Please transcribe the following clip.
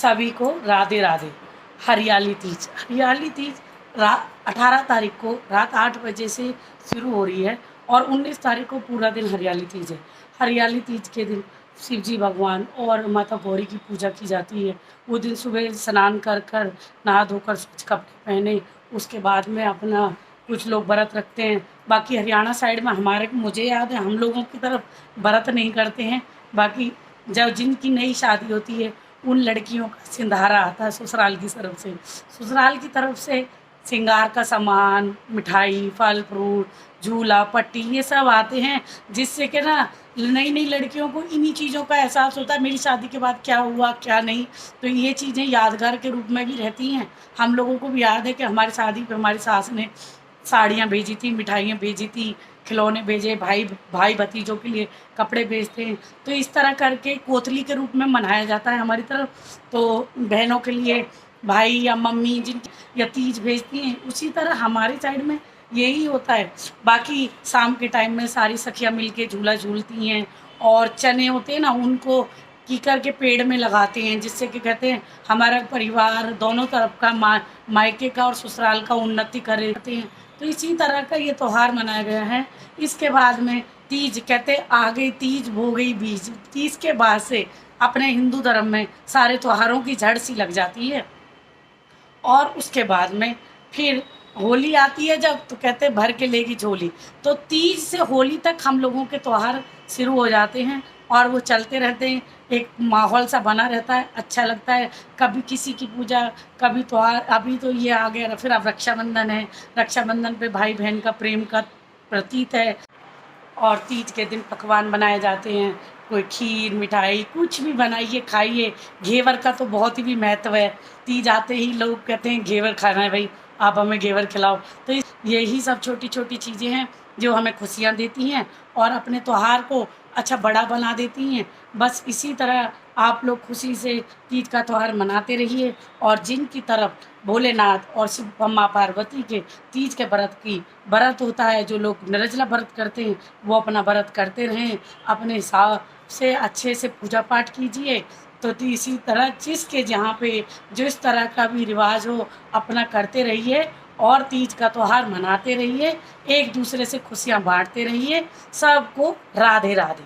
सभी को राधे राधे। हरियाली तीज, हरियाली तीज 18 तारीख को रात 8 बजे से शुरू हो रही है और 19 तारीख को पूरा दिन हरियाली तीज है। हरियाली तीज के दिन शिव जी भगवान और माता गौरी की पूजा की जाती है। वो दिन सुबह स्नान कर कर नहा धोकर स्वच्छ कपड़े पहने, उसके बाद में अपना कुछ लोग व्रत रखते हैं। बाकी हरियाणा साइड में हमारे मुझे याद है हम लोगों की तरफ व्रत नहीं करते हैं। बाकी जब जिनकी नई शादी होती है उन लड़कियों का सिंधारा आता है ससुराल की तरफ से। ससुराल की तरफ से श्रृंगार का सामान, मिठाई, फल फ्रूट, झूला पट्टी ये सब आते हैं, जिससे कि ना नई नई लड़कियों को इन्हीं चीज़ों का एहसास होता है मेरी शादी के बाद क्या हुआ क्या नहीं। तो ये चीज़ें यादगार के रूप में भी रहती हैं। हम लोगों को भी याद है कि हमारी शादी पे हमारी सास ने साड़ियाँ भेजी थी, मिठाइयाँ भेजी थी, खिलौने भेजे, भाई भतीजों के लिए कपड़े भेजते हैं। तो इस तरह करके कोतली के रूप में मनाया जाता है हमारी तरफ। तो बहनों के लिए भाई या मम्मी जिन या तीज भेजती हैं, उसी तरह हमारी साइड में यही होता है। बाकी शाम के टाइम में सारी सखियाँ मिलके झूला झूलती हैं और चने होते हैं ना उनको कीकर के पेड़ में लगाते हैं, जिससे कि कहते हैं हमारा परिवार दोनों तरफ का मायके का और ससुराल का उन्नति करते हैं। तो इसी तरह का ये त्यौहार मनाया गया है। इसके बाद में तीज कहते आ गई तीज हो गई बीज। तीज के बाद से अपने हिंदू धर्म में सारे त्योहारों की जड़ सी लग जाती है और उसके बाद में फिर होली आती है जब, तो कहते हैं भर के लेगी झोली। तो तीज से होली तक हम लोगों के त्यौहार शुरू हो जाते हैं और वो चलते रहते हैं। एक माहौल सा बना रहता है, अच्छा लगता है। कभी किसी की पूजा, कभी त्यौहार। अभी तो ये आ गया, फिर अब रक्षाबंधन है। रक्षाबंधन पे भाई बहन का प्रेम का प्रतीक है और तीज के दिन पकवान बनाए जाते हैं। कोई खीर मिठाई कुछ भी बनाइए खाइए। घेवर का तो बहुत ही भी महत्व है। तीज आते ही लोग कहते हैं घेवर खाना है भाई, आप हमें घेवर खिलाओ। तो यही सब छोटी छोटी चीज़ें हैं जो हमें खुशियाँ देती हैं और अपने त्यौहार को अच्छा बड़ा बना देती हैं। बस इसी तरह आप लोग खुशी से तीज का त्यौहार मनाते रहिए और जिनकी तरफ भोलेनाथ और शिव माँ पार्वती के तीज के व्रत होता है, जो लोग निर्जला व्रत करते हैं वो अपना व्रत करते रहें। अपने हिसाब से अच्छे से पूजा पाठ कीजिए। तो इसी तरह जिसके जहाँ पे जिस तरह का भी रिवाज हो अपना करते रहिए और तीज का त्यौहार मनाते रहिए। एक दूसरे से खुशियाँ बांटते रहिए। सबको राधे राधे।